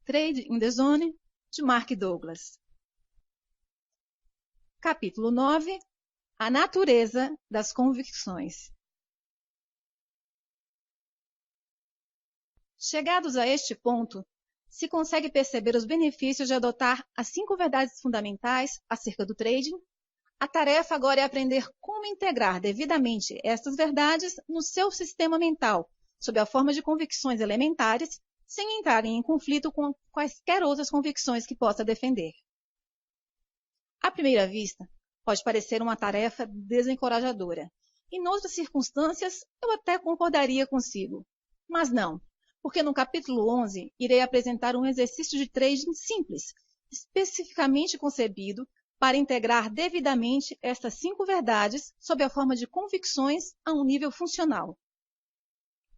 Trade in the Zone, de Mark Douglas. Capítulo 9. A natureza das convicções. Chegados a este ponto, se consegue perceber os benefícios de adotar as 5 verdades fundamentais acerca do trading. A tarefa agora é aprender como integrar devidamente estas verdades no seu sistema mental, sob a forma de convicções elementares, sem entrarem em conflito com quaisquer outras convicções que possa defender. À primeira vista, pode parecer uma tarefa desencorajadora. Em outras circunstâncias, eu até concordaria consigo. Mas não, porque no capítulo 11 irei apresentar um exercício de trading simples, especificamente concebido para integrar devidamente estas 5 verdades sob a forma de convicções a um nível funcional.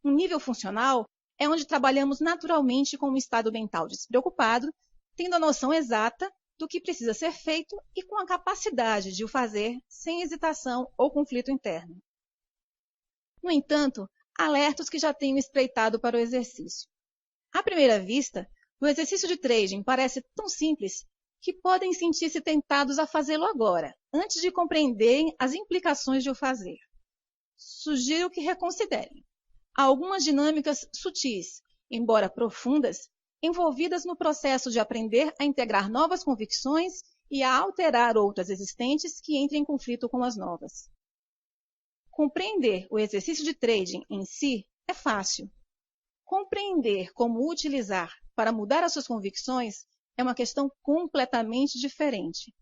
Um nível funcional é onde trabalhamos naturalmente com um estado mental despreocupado, tendo a noção exata do que precisa ser feito e com a capacidade de o fazer sem hesitação ou conflito interno. No entanto, alerto os que já tenham espreitado para o exercício. À primeira vista, o exercício de trading parece tão simples que podem sentir-se tentados a fazê-lo agora, antes de compreenderem as implicações de o fazer. Sugiro que reconsiderem. Há algumas dinâmicas sutis, embora profundas, envolvidas no processo de aprender a integrar novas convicções e a alterar outras existentes que entrem em conflito com as novas. Compreender o exercício de trading em si é fácil. Compreender como o utilizar para mudar as suas convicções é uma questão completamente diferente.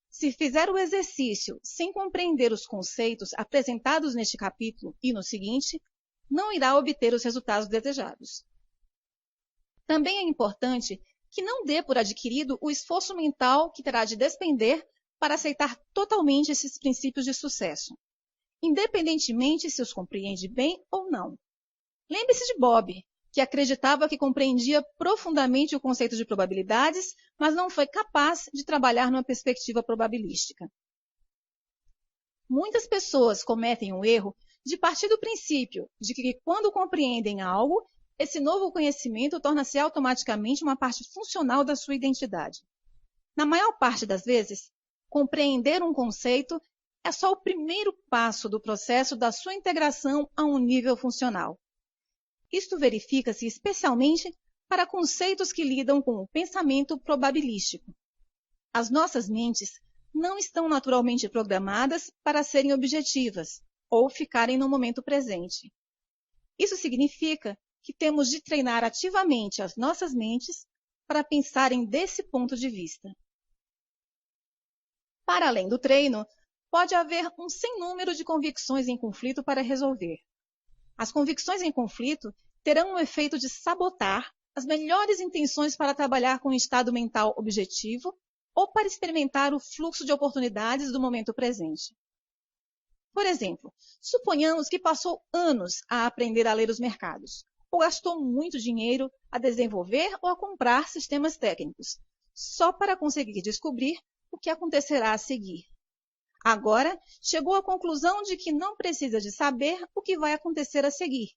Se fizer o exercício sem compreender os conceitos apresentados neste capítulo e no seguinte, não irá obter os resultados desejados. Também é importante que não dê por adquirido o esforço mental que terá de despender para aceitar totalmente esses princípios de sucesso, independentemente se os compreende bem ou não. Lembre-se de Bob, que acreditava que compreendia profundamente o conceito de probabilidades, mas não foi capaz de trabalhar numa perspectiva probabilística. Muitas pessoas cometem o erro de partir do princípio de que, quando compreendem algo, esse novo conhecimento torna-se automaticamente uma parte funcional da sua identidade. Na maior parte das vezes, compreender um conceito é só o primeiro passo do processo da sua integração a um nível funcional. Isto verifica-se especialmente para conceitos que lidam com o pensamento probabilístico. As nossas mentes não estão naturalmente programadas para serem objetivas ou ficarem no momento presente. Isso significa que temos de treinar ativamente as nossas mentes para pensarem desse ponto de vista. Para além do treino, pode haver um sem número de convicções em conflito para resolver. As convicções em conflito terão o efeito de sabotar as melhores intenções para trabalhar com um estado mental objetivo ou para experimentar o fluxo de oportunidades do momento presente. Por exemplo, suponhamos que passou anos a aprender a ler os mercados, ou gastou muito dinheiro a desenvolver ou a comprar sistemas técnicos, só para conseguir descobrir o que acontecerá a seguir. Agora, chegou à conclusão de que não precisa de saber o que vai acontecer a seguir,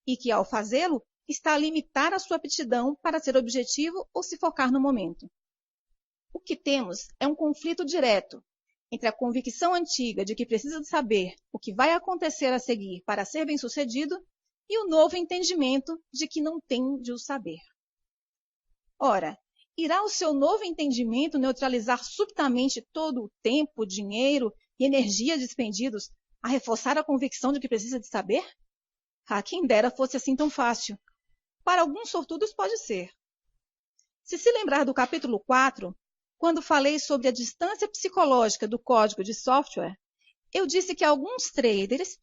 e que, ao fazê-lo, está a limitar a sua aptidão para ser objetivo ou se focar no momento. O que temos é um conflito direto entre a convicção antiga de que precisa de saber o que vai acontecer a seguir para ser bem-sucedido e o novo entendimento de que não tem de o saber. Ora, irá o seu novo entendimento neutralizar subitamente todo o tempo, dinheiro e energia despendidos a reforçar a convicção de que precisa de saber? Quem dera fosse assim tão fácil. Para alguns sortudos pode ser. Se lembrar do capítulo 4, quando falei sobre a distância psicológica do código de software, eu disse que alguns traders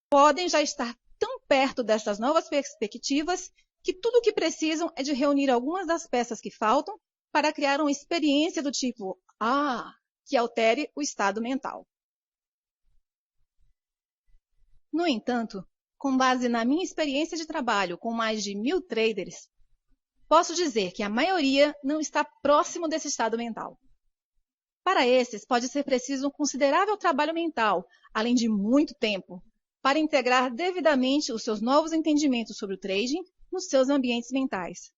podem já estar tão perto dessas novas perspectivas que tudo o que precisam é de reunir algumas das peças que faltam para criar uma experiência do tipo que altere o estado mental. No entanto, com base na minha experiência de trabalho com mais de 1000 traders, posso dizer que a maioria não está próximo desse estado mental. Para esses, pode ser preciso um considerável trabalho mental, além de muito tempo, para integrar devidamente os seus novos entendimentos sobre o trading nos seus ambientes mentais.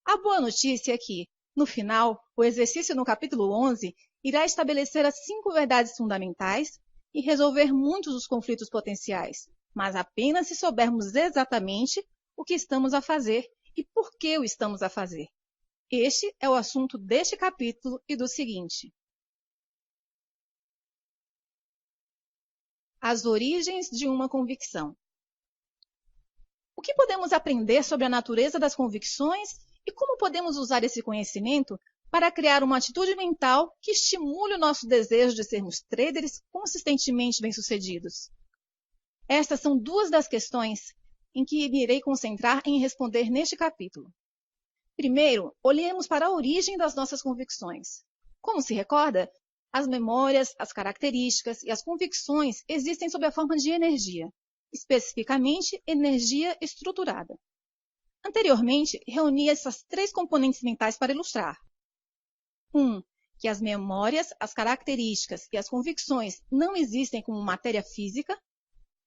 A boa notícia é que, no final, o exercício no capítulo 11 irá estabelecer as 5 verdades fundamentais e resolver muitos dos conflitos potenciais, mas apenas se soubermos exatamente o que estamos a fazer e por que o estamos a fazer. Este é o assunto deste capítulo e do seguinte. As origens de uma convicção. O que podemos aprender sobre a natureza das convicções e como podemos usar esse conhecimento para criar uma atitude mental que estimule o nosso desejo de sermos traders consistentemente bem-sucedidos? Estas são 2 das questões em que me irei concentrar em responder neste capítulo. Primeiro, olhemos para a origem das nossas convicções. Como se recorda, as memórias, as características e as convicções existem sob a forma de energia, especificamente energia estruturada. Anteriormente, reuni essas 3 componentes mentais para ilustrar. 1. Que as memórias, as características e as convicções não existem como matéria física.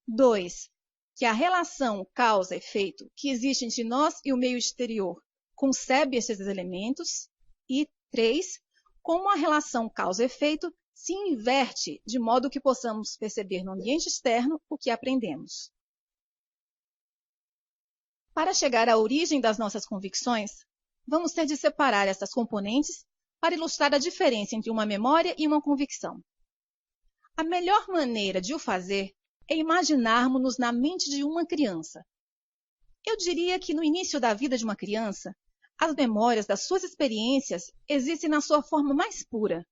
2. Que a relação causa-efeito que existe entre nós e o meio exterior concebe esses elementos. E 3. Como a relação causa-efeito se inverte de modo que possamos perceber no ambiente externo o que aprendemos. Para chegar à origem das nossas convicções, vamos ter de separar essas componentes para ilustrar a diferença entre uma memória e uma convicção. A melhor maneira de o fazer é imaginarmos-nos na mente de uma criança. Eu diria que no início da vida de uma criança, as memórias das suas experiências existem na sua forma mais pura.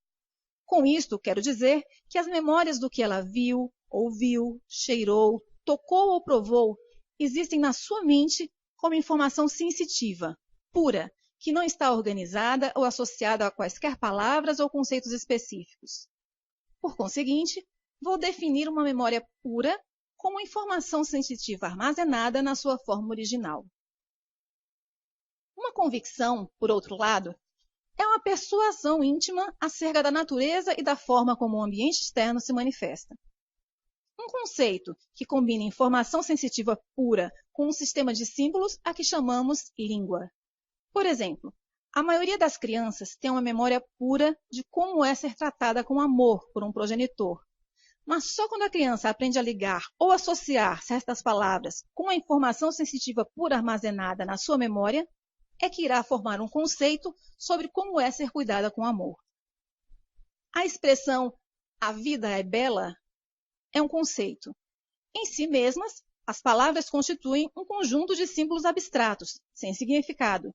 Com isto, quero dizer que as memórias do que ela viu, ouviu, cheirou, tocou ou provou existem na sua mente como informação sensitiva, pura, que não está organizada ou associada a quaisquer palavras ou conceitos específicos. Por conseguinte, vou definir uma memória pura como informação sensitiva armazenada na sua forma original. Uma convicção, por outro lado, é uma persuasão íntima acerca da natureza e da forma como o ambiente externo se manifesta. Um conceito que combina informação sensitiva pura com um sistema de símbolos a que chamamos língua. Por exemplo, a maioria das crianças tem uma memória pura de como é ser tratada com amor por um progenitor. Mas só quando a criança aprende a ligar ou associar certas palavras com a informação sensitiva pura armazenada na sua memória, é que irá formar um conceito sobre como é ser cuidada com amor. A expressão "a vida é bela" é um conceito. Em si mesmas, as palavras constituem um conjunto de símbolos abstratos, sem significado.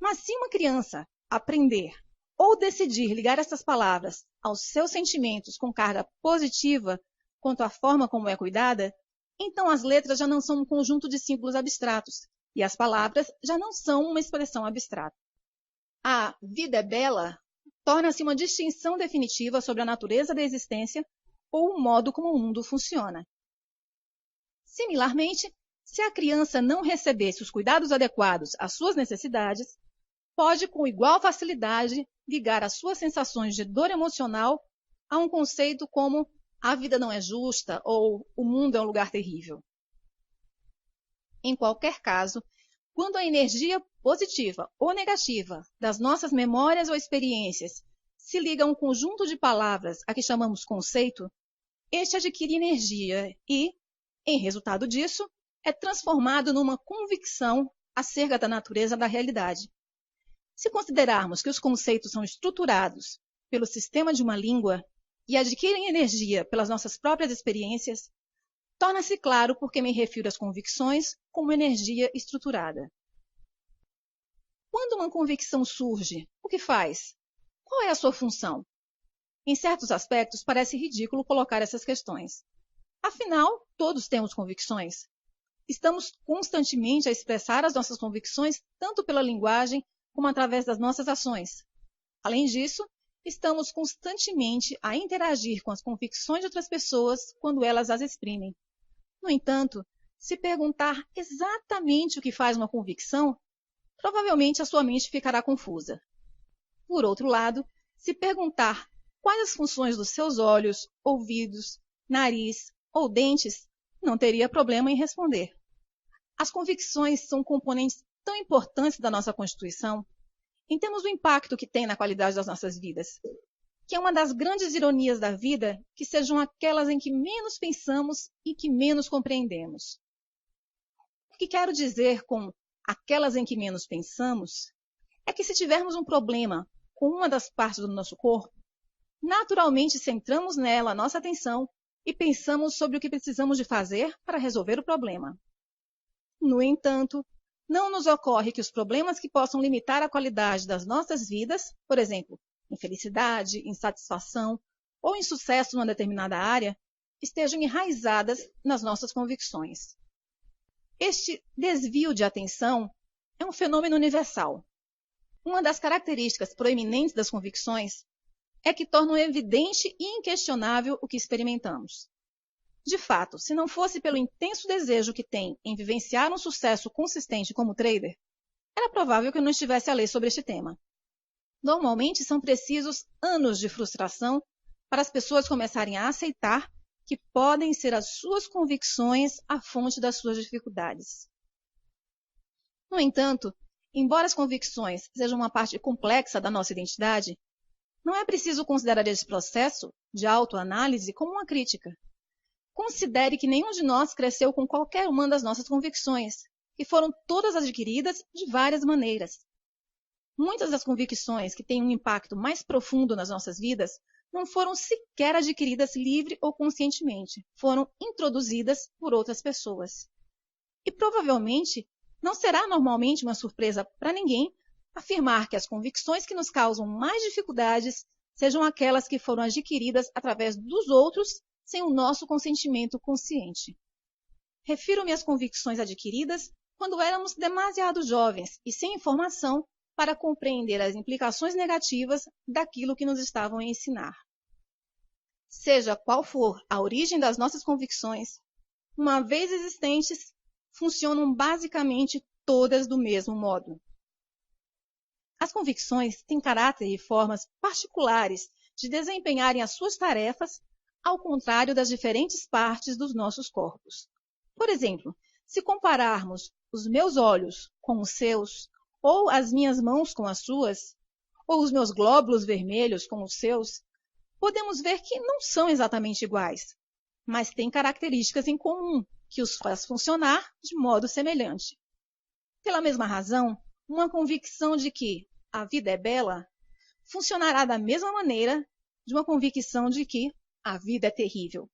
Mas se uma criança aprender ou decidir ligar essas palavras aos seus sentimentos com carga positiva quanto à forma como é cuidada, então as letras já não são um conjunto de símbolos abstratos e as palavras já não são uma expressão abstrata. A vida é bela torna-se uma distinção definitiva sobre a natureza da existência ou o modo como o mundo funciona. Similarmente, se a criança não recebesse os cuidados adequados às suas necessidades, pode com igual facilidade ligar as suas sensações de dor emocional a um conceito como a vida não é justa ou o mundo é um lugar terrível. Em qualquer caso, quando a energia positiva ou negativa das nossas memórias ou experiências se liga a um conjunto de palavras a que chamamos conceito, este adquire energia e, em resultado disso, é transformado numa convicção acerca da natureza da realidade. Se considerarmos que os conceitos são estruturados pelo sistema de uma língua e adquirem energia pelas nossas próprias experiências, torna-se claro por que me refiro às convicções como energia estruturada. Quando uma convicção surge, o que faz? Qual é a sua função? Em certos aspectos, parece ridículo colocar essas questões. Afinal, todos temos convicções. Estamos constantemente a expressar as nossas convicções tanto pela linguagem como através das nossas ações. Além disso, estamos constantemente a interagir com as convicções de outras pessoas quando elas as exprimem. No entanto, se perguntar exatamente o que faz uma convicção, provavelmente a sua mente ficará confusa. Por outro lado, se perguntar quais as funções dos seus olhos, ouvidos, nariz ou dentes, não teria problema em responder. As convicções são componentes tão importantes da nossa Constituição, em termos do impacto que tem na qualidade das nossas vidas, que é uma das grandes ironias da vida, que sejam aquelas em que menos pensamos e que menos compreendemos. O que quero dizer com aquelas em que menos pensamos é que se tivermos um problema com uma das partes do nosso corpo, naturalmente centramos nela a nossa atenção e pensamos sobre o que precisamos de fazer para resolver o problema. No entanto, não nos ocorre que os problemas que possam limitar a qualidade das nossas vidas, por exemplo, infelicidade, insatisfação ou insucesso numa determinada área, estejam enraizadas nas nossas convicções. Este desvio de atenção é um fenômeno universal. Uma das características proeminentes das convicções é que tornam evidente e inquestionável o que experimentamos. De fato, se não fosse pelo intenso desejo que tem em vivenciar um sucesso consistente como trader, era provável que eu não estivesse a ler sobre este tema. Normalmente são precisos anos de frustração para as pessoas começarem a aceitar que podem ser as suas convicções a fonte das suas dificuldades. No entanto, embora as convicções sejam uma parte complexa da nossa identidade, não é preciso considerar esse processo de autoanálise como uma crítica. Considere que nenhum de nós cresceu com qualquer uma das nossas convicções, que foram todas adquiridas de várias maneiras. Muitas das convicções que têm um impacto mais profundo nas nossas vidas não foram sequer adquiridas livre ou conscientemente, foram introduzidas por outras pessoas. E provavelmente não será normalmente uma surpresa para ninguém afirmar que as convicções que nos causam mais dificuldades sejam aquelas que foram adquiridas através dos outros sem o nosso consentimento consciente. Refiro-me às convicções adquiridas quando éramos demasiado jovens e sem informação para compreender as implicações negativas daquilo que nos estavam a ensinar. Seja qual for a origem das nossas convicções, uma vez existentes, funcionam basicamente todas do mesmo modo. As convicções têm caráter e formas particulares de desempenharem as suas tarefas, ao contrário das diferentes partes dos nossos corpos. Por exemplo, se compararmos os meus olhos com os seus, ou as minhas mãos com as suas, ou os meus glóbulos vermelhos com os seus, podemos ver que não são exatamente iguais, mas têm características em comum que os faz funcionar de modo semelhante. Pela mesma razão, uma convicção de que a vida é bela funcionará da mesma maneira de uma convicção de que a vida é terrível.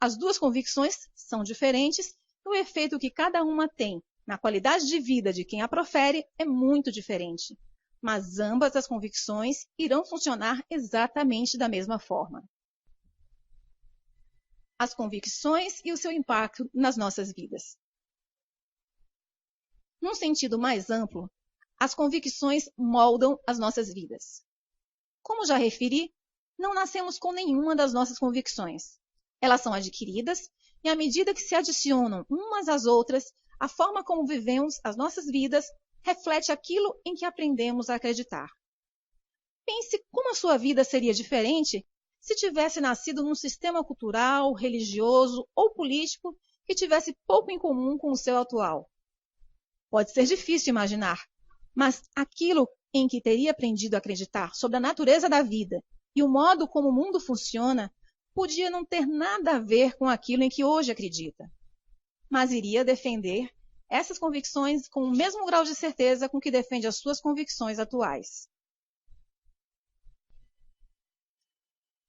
As duas convicções são diferentes e o efeito que cada uma tem na qualidade de vida de quem a profere é muito diferente, mas ambas as convicções irão funcionar exatamente da mesma forma. As convicções e o seu impacto nas nossas vidas. Num sentido mais amplo, as convicções moldam as nossas vidas. Como já referi, não nascemos com nenhuma das nossas convicções. Elas são adquiridas e, à medida que se adicionam umas às outras, a forma como vivemos as nossas vidas reflete aquilo em que aprendemos a acreditar. Pense como a sua vida seria diferente se tivesse nascido num sistema cultural, religioso ou político que tivesse pouco em comum com o seu atual. Pode ser difícil imaginar, mas aquilo em que teria aprendido a acreditar sobre a natureza da vida e o modo como o mundo funciona podia não ter nada a ver com aquilo em que hoje acredita, mas iria defender essas convicções com o mesmo grau de certeza com que defende as suas convicções atuais.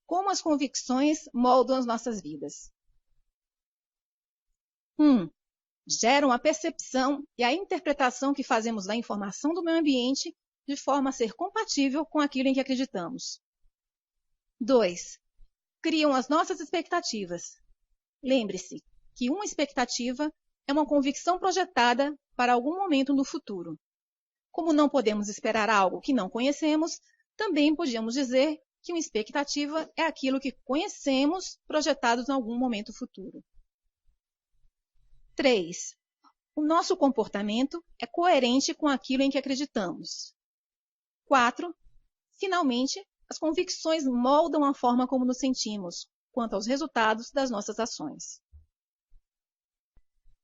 Como as convicções moldam as nossas vidas? 1. Geram a percepção e a interpretação que fazemos da informação do meio ambiente de forma a ser compatível com aquilo em que acreditamos. 2. Criam as nossas expectativas. Lembre-se que uma expectativa é uma convicção projetada para algum momento no futuro. Como não podemos esperar algo que não conhecemos, também podemos dizer que uma expectativa é aquilo que conhecemos projetado em algum momento futuro. 3. O nosso comportamento é coerente com aquilo em que acreditamos. 4. Finalmente, as convicções moldam a forma como nos sentimos quanto aos resultados das nossas ações.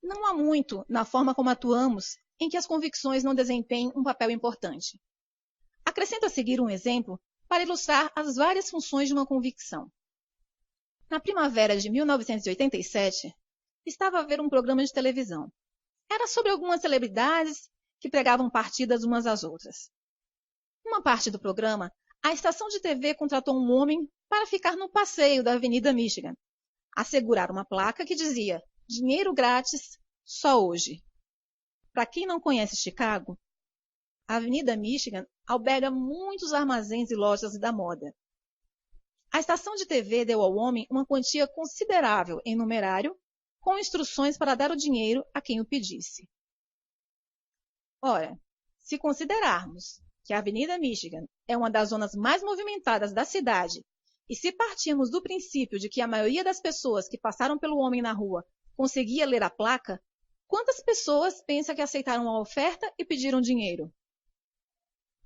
Não há muito na forma como atuamos em que as convicções não desempenham um papel importante. Acrescento a seguir um exemplo para ilustrar as várias funções de uma convicção. Na primavera de 1987, estava a ver um programa de televisão. Era sobre algumas celebridades que pregavam partidas umas às outras. Numa parte do programa, a estação de TV contratou um homem para ficar no passeio da Avenida Michigan, a segurar uma placa que dizia "Dinheiro grátis, só hoje". Para quem não conhece Chicago, a Avenida Michigan alberga muitos armazéns e lojas da moda. A estação de TV deu ao homem uma quantia considerável em numerário, com instruções para dar o dinheiro a quem o pedisse. Ora, se considerarmos que a Avenida Michigan é uma das zonas mais movimentadas da cidade, e se partirmos do princípio de que a maioria das pessoas que passaram pelo homem na rua conseguia ler a placa, quantas pessoas pensa que aceitaram a oferta e pediram dinheiro?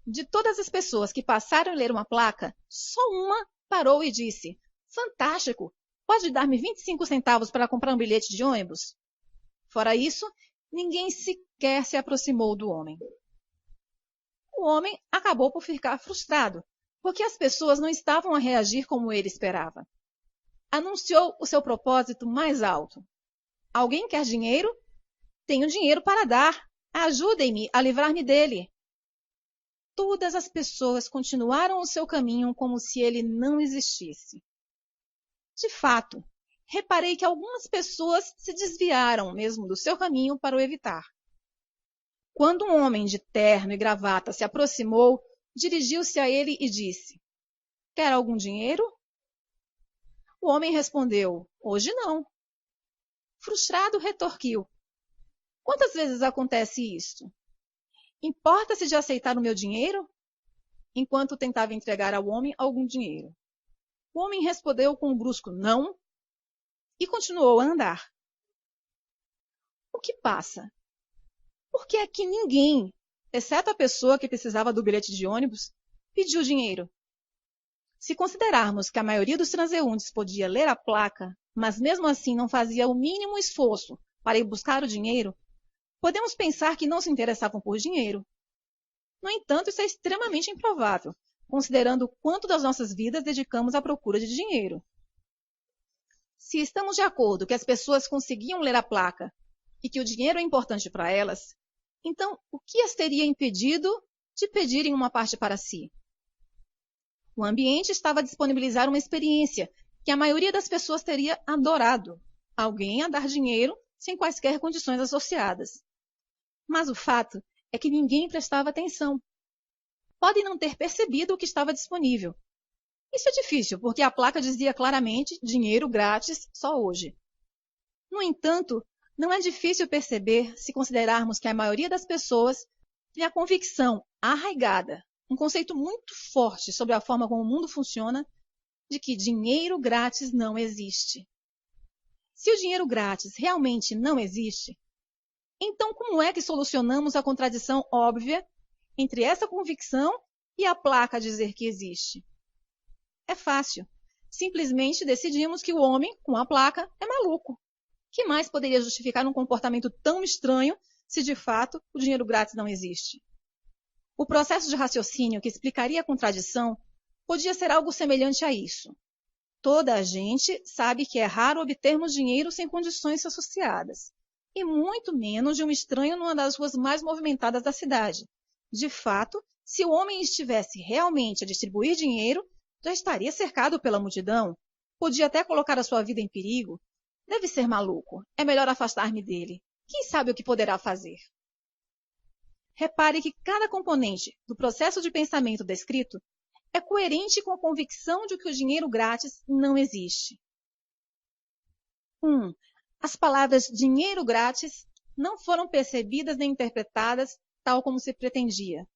De todas as pessoas que passaram a ler uma placa, só uma parou e disse: "Fantástico! Pode dar-me 25 centavos para comprar um bilhete de ônibus?" Fora isso, ninguém sequer se aproximou do homem. O homem acabou por ficar frustrado, porque as pessoas não estavam a reagir como ele esperava. Anunciou o seu propósito mais alto: "Alguém quer dinheiro? Tenho dinheiro para dar. Ajudem-me a livrar-me dele." Todas as pessoas continuaram o seu caminho como se ele não existisse. De fato, reparei que algumas pessoas se desviaram mesmo do seu caminho para o evitar. Quando um homem de terno e gravata se aproximou, dirigiu-se a ele e disse: "Quer algum dinheiro?" O homem respondeu: "Hoje não." Frustrado, retorquiu: "Quantas vezes acontece isto? Importa-se de aceitar o meu dinheiro?" Enquanto tentava entregar ao homem algum dinheiro. O homem respondeu com um brusco "não" e continuou a andar. O que passa? Por que é que ninguém, exceto a pessoa que precisava do bilhete de ônibus, pediu dinheiro? Se considerarmos que a maioria dos transeuntes podia ler a placa, mas mesmo assim não fazia o mínimo esforço para ir buscar o dinheiro, podemos pensar que não se interessavam por dinheiro. No entanto, isso é extremamente improvável, considerando o quanto das nossas vidas dedicamos à procura de dinheiro. Se estamos de acordo que as pessoas conseguiam ler a placa e que o dinheiro é importante para elas, então o que as teria impedido de pedirem uma parte para si? O ambiente estava a disponibilizar uma experiência que a maioria das pessoas teria adorado: alguém a dar dinheiro sem quaisquer condições associadas. Mas o fato é que ninguém prestava atenção. Podem não ter percebido o que estava disponível. Isso é difícil, porque a placa dizia claramente "dinheiro grátis, só hoje". No entanto, não é difícil perceber se considerarmos que a maioria das pessoas tem a convicção arraigada, um conceito muito forte sobre a forma como o mundo funciona, de que dinheiro grátis não existe. Se o dinheiro grátis realmente não existe, então como é que solucionamos a contradição óbvia entre essa convicção e a placa dizer que existe? É fácil. Simplesmente decidimos que o homem com a placa é maluco. Que mais poderia justificar um comportamento tão estranho se de fato o dinheiro grátis não existe? O processo de raciocínio que explicaria a contradição podia ser algo semelhante a isso. Toda a gente sabe que é raro obtermos dinheiro sem condições associadas, e muito menos de um estranho numa das ruas mais movimentadas da cidade. De fato, se o homem estivesse realmente a distribuir dinheiro, já estaria cercado pela multidão. Podia até colocar a sua vida em perigo. Deve ser maluco. É melhor afastar-me dele. Quem sabe o que poderá fazer? Repare que cada componente do processo de pensamento descrito é coerente com a convicção de que o dinheiro grátis não existe. 1. As palavras dinheiro grátis não foram percebidas nem interpretadas tal como se pretendia.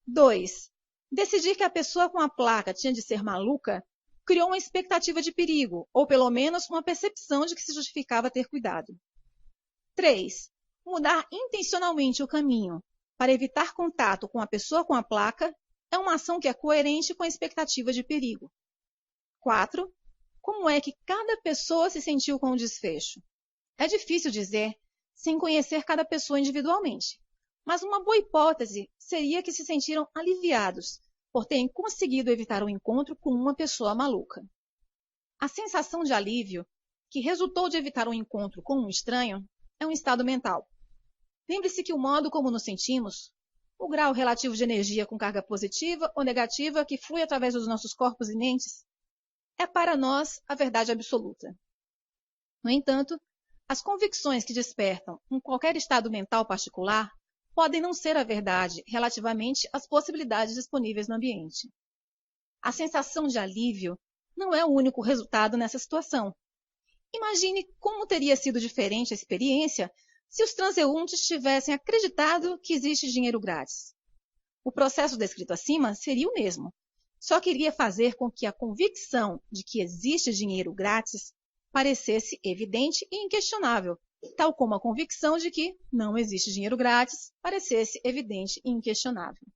2. Decidir que a pessoa com a placa tinha de ser maluca criou uma expectativa de perigo, ou pelo menos uma percepção de que se justificava ter cuidado. 3. Mudar intencionalmente o caminho para evitar contato com a pessoa com a placa é uma ação que é coerente com a expectativa de perigo. 4. Como é que cada pessoa se sentiu com o desfecho? É difícil dizer sem conhecer cada pessoa individualmente, Mas uma boa hipótese seria que se sentiram aliviados por terem conseguido evitar o encontro com uma pessoa maluca. A sensação de alívio que resultou de evitar um encontro com um estranho é um estado mental. Lembre-se que o modo como nos sentimos, o grau relativo de energia com carga positiva ou negativa que flui através dos nossos corpos e mentes, é para nós a verdade absoluta. No entanto, as convicções que despertam em qualquer estado mental particular podem não ser a verdade relativamente às possibilidades disponíveis no ambiente. A sensação de alívio não é o único resultado nessa situação. Imagine como teria sido diferente a experiência se os transeuntes tivessem acreditado que existe dinheiro grátis. O processo descrito acima seria o mesmo, só que iria fazer com que a convicção de que existe dinheiro grátis parecesse evidente e inquestionável, tal como a convicção de que não existe dinheiro grátis parecesse evidente e inquestionável.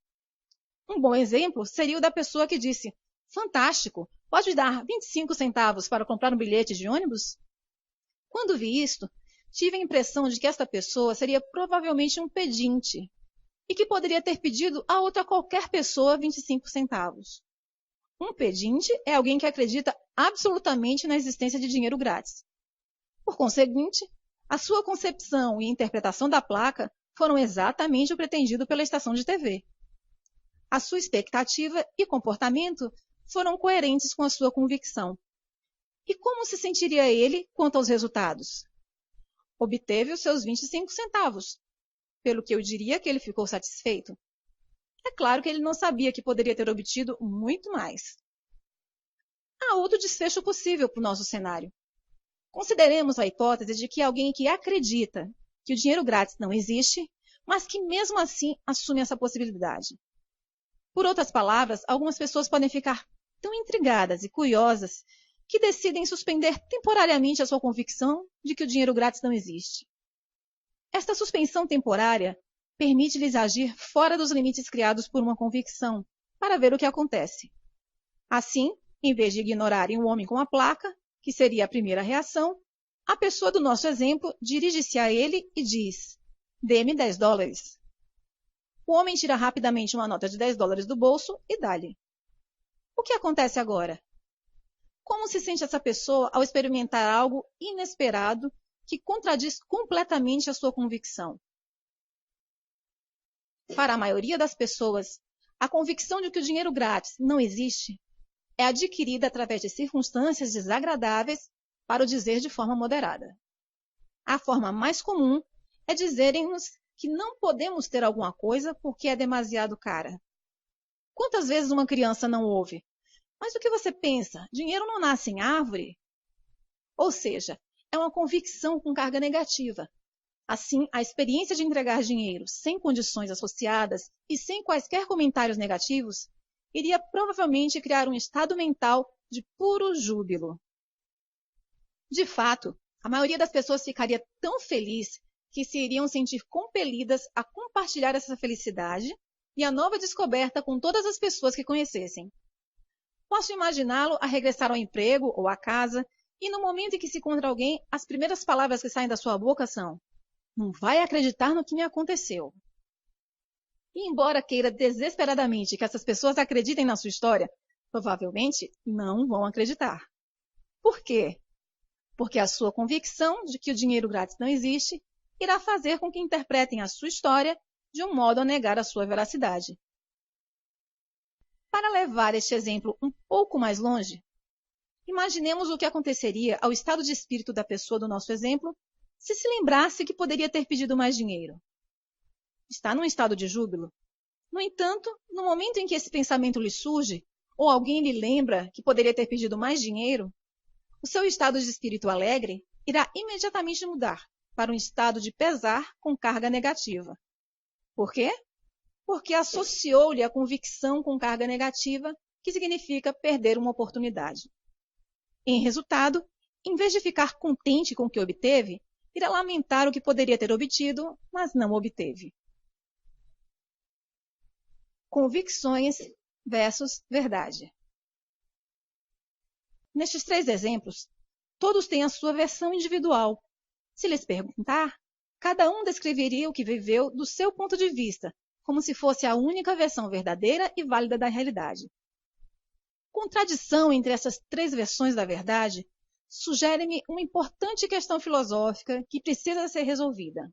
Um bom exemplo seria o da pessoa que disse: "Fantástico, pode dar 25 centavos para comprar um bilhete de ônibus?" Quando vi isto, tive a impressão de que esta pessoa seria provavelmente um pedinte e que poderia ter pedido a outra qualquer pessoa 25 centavos. Um pedinte é alguém que acredita absolutamente na existência de dinheiro grátis. Por conseguinte, a sua concepção e interpretação da placa foram exatamente o pretendido pela estação de TV. A sua expectativa e comportamento foram coerentes com a sua convicção. E como se sentiria ele quanto aos resultados? Obteve os seus 25 centavos, pelo que eu diria que ele ficou satisfeito. É claro que ele não sabia que poderia ter obtido muito mais. Há outro desfecho possível para o nosso cenário. Consideremos a hipótese de que alguém que acredita que o dinheiro grátis não existe, mas que mesmo assim assume essa possibilidade. Por outras palavras, algumas pessoas podem ficar tão intrigadas e curiosas que decidem suspender temporariamente a sua convicção de que o dinheiro grátis não existe. Esta suspensão temporária permite-lhes agir fora dos limites criados por uma convicção, para ver o que acontece. Assim, em vez de ignorarem o homem com a placa, que seria a primeira reação, a pessoa do nosso exemplo dirige-se a ele e diz: "Dê-me $10. O homem tira rapidamente uma nota de $10 do bolso e dá-lhe. O que acontece agora? Como se sente essa pessoa ao experimentar algo inesperado que contradiz completamente a sua convicção? Para a maioria das pessoas, a convicção de que o dinheiro grátis não existe é adquirida através de circunstâncias desagradáveis, para o dizer de forma moderada. A forma mais comum é dizerem-nos que não podemos ter alguma coisa porque é demasiado cara. Quantas vezes uma criança não ouve: "Mas o que você pensa? Dinheiro não nasce em árvore?" Ou seja, é uma convicção com carga negativa. Assim, a experiência de entregar dinheiro sem condições associadas e sem quaisquer comentários negativos iria provavelmente criar um estado mental de puro júbilo. De fato, a maioria das pessoas ficaria tão feliz que se iriam sentir compelidas a compartilhar essa felicidade e a nova descoberta com todas as pessoas que conhecessem. Posso imaginá-lo a regressar ao emprego ou à casa e no momento em que se encontra alguém, as primeiras palavras que saem da sua boca são: "Não vai acreditar no que me aconteceu." E embora queira desesperadamente que essas pessoas acreditem na sua história, provavelmente não vão acreditar. Por quê? Porque a sua convicção de que o dinheiro grátis não existe irá fazer com que interpretem a sua história de um modo a negar a sua veracidade. Para levar este exemplo um pouco mais longe, imaginemos o que aconteceria ao estado de espírito da pessoa do nosso exemplo se lembrasse que poderia ter pedido mais dinheiro. Está num estado de júbilo. No entanto, no momento em que esse pensamento lhe surge, ou alguém lhe lembra que poderia ter pedido mais dinheiro, o seu estado de espírito alegre irá imediatamente mudar para um estado de pesar com carga negativa. Por quê? Porque associou-lhe a convicção com carga negativa, que significa perder uma oportunidade. Em resultado, em vez de ficar contente com o que obteve, irá lamentar o que poderia ter obtido, mas não obteve. Convicções versus verdade. Nestes 3 exemplos, todos têm a sua versão individual. Se lhes perguntar, Cada um descreveria o que viveu do seu ponto de vista, como se fosse a única versão verdadeira e válida da realidade. Contradição entre essas três versões da verdade sugere-me uma importante questão filosófica que precisa ser resolvida.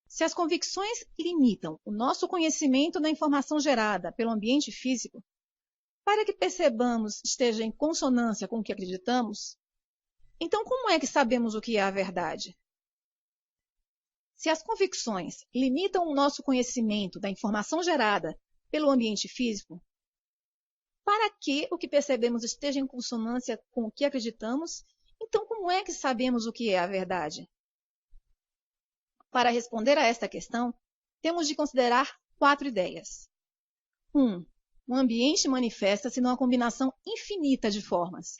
Se as convicções limitam o nosso conhecimento da informação gerada pelo ambiente físico, para que percebamos esteja em consonância com o que acreditamos, então como é que sabemos o que é a verdade? Se as convicções limitam o nosso conhecimento da informação gerada pelo ambiente físico, para que o que percebemos esteja em consonância com o que acreditamos, então como é que sabemos o que é a verdade? Para responder a esta questão, temos de considerar 4 ideias. 1. O ambiente manifesta-se numa combinação infinita de formas.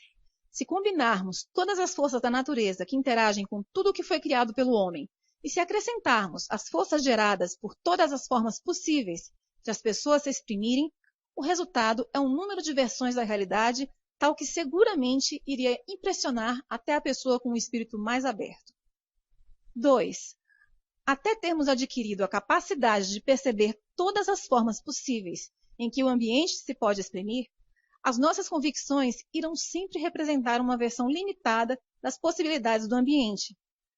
Se combinarmos todas as forças da natureza que interagem com tudo o que foi criado pelo homem, e se acrescentarmos as forças geradas por todas as formas possíveis de as pessoas se exprimirem, o resultado é um número de versões da realidade tal que seguramente iria impressionar até a pessoa com um espírito mais aberto. 2. Até termos adquirido a capacidade de perceber todas as formas possíveis em que o ambiente se pode exprimir, as nossas convicções irão sempre representar uma versão limitada das possibilidades do ambiente,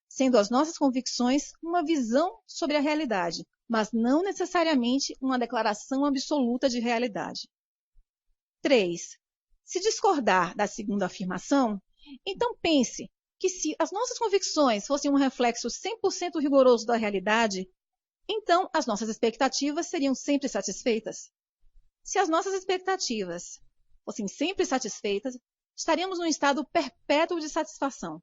sendo as nossas convicções uma visão sobre a realidade, mas não necessariamente uma declaração absoluta de realidade. 3. Se discordar da segunda afirmação, então pense que se as nossas convicções fossem um reflexo 100% rigoroso da realidade, então as nossas expectativas seriam sempre satisfeitas. Se as nossas expectativas fossem sempre satisfeitas, estaríamos num estado perpétuo de satisfação,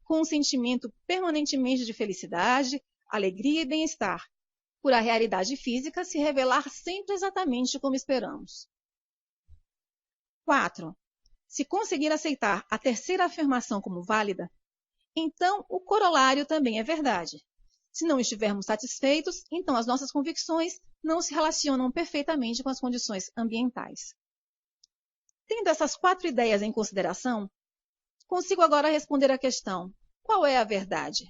com um sentimento permanentemente de felicidade, alegria e bem-estar, por a realidade física se revelar sempre exatamente como esperamos. 4. Se conseguir aceitar a terceira afirmação como válida, então o corolário também é verdade. Se não estivermos satisfeitos, então as nossas convicções não se relacionam perfeitamente com as condições ambientais. Tendo essas 4 ideias em consideração, consigo agora responder à questão: qual é a verdade?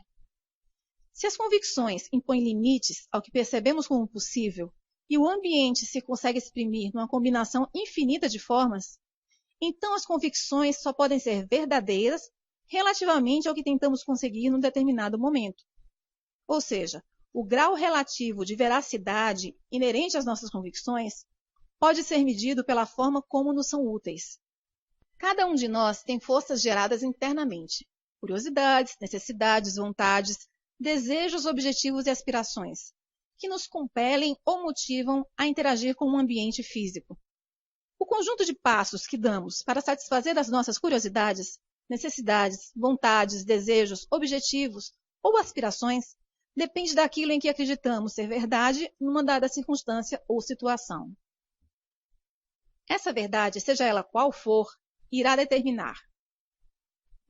Se as convicções impõem limites ao que percebemos como possível e o ambiente se consegue exprimir numa combinação infinita de formas, então as convicções só podem ser verdadeiras relativamente ao que tentamos conseguir num determinado momento. Ou seja, o grau relativo de veracidade inerente às nossas convicções pode ser medido pela forma como nos são úteis. Cada um de nós tem forças geradas internamente, curiosidades, necessidades, vontades, desejos, objetivos e aspirações, que nos compelem ou motivam a interagir com o ambiente físico. O conjunto de passos que damos para satisfazer as nossas curiosidades, necessidades, vontades, desejos, objetivos ou aspirações depende daquilo em que acreditamos ser verdade numa dada circunstância ou situação. Essa verdade, seja ela qual for, irá determinar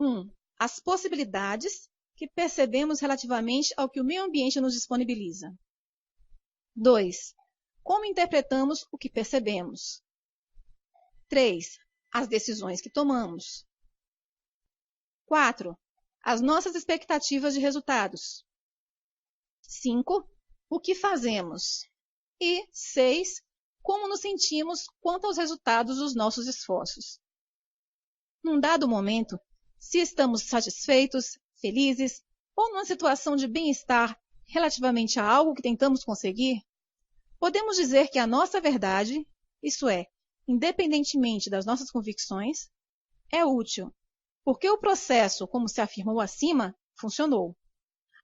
1. As possibilidades que percebemos relativamente ao que o meio ambiente nos disponibiliza. 2. Como interpretamos o que percebemos. 3. As decisões que tomamos. 4. As nossas expectativas de resultados. 5. O que fazemos. E 6. Como nos sentimos quanto aos resultados dos nossos esforços. Num dado momento, se estamos satisfeitos, felizes ou numa situação de bem-estar relativamente a algo que tentamos conseguir, podemos dizer que a nossa verdade, isso é, independentemente das nossas convicções, é útil, porque o processo, como se afirmou acima, funcionou.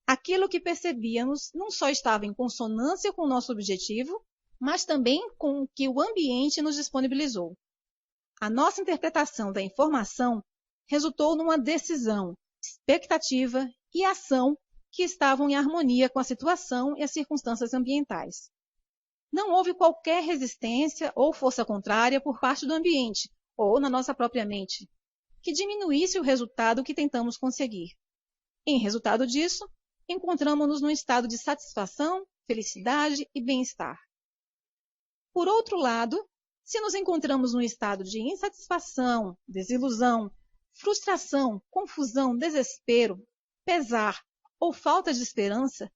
Aquilo que percebíamos não só estava em consonância com o nosso objetivo, mas também com o que o ambiente nos disponibilizou. A nossa interpretação da informação resultou numa decisão, expectativa e ação que estavam em harmonia com a situação e as circunstâncias ambientais. Não houve qualquer resistência ou força contrária por parte do ambiente, ou na nossa própria mente, que diminuísse o resultado que tentamos conseguir. Em resultado disso, encontramos-nos num estado de satisfação, felicidade e bem-estar. Por outro lado, se nos encontramos num estado de insatisfação, desilusão, frustração, confusão, desespero, pesar ou falta de esperança,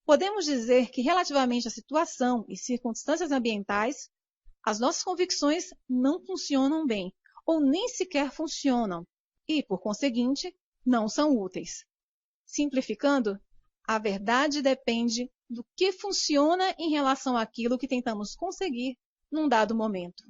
podemos dizer que, relativamente à situação e circunstâncias ambientais, as nossas convicções não funcionam bem, ou nem sequer funcionam, e, por conseguinte, não são úteis. Simplificando, a verdade depende do que funciona em relação àquilo que tentamos conseguir num dado momento.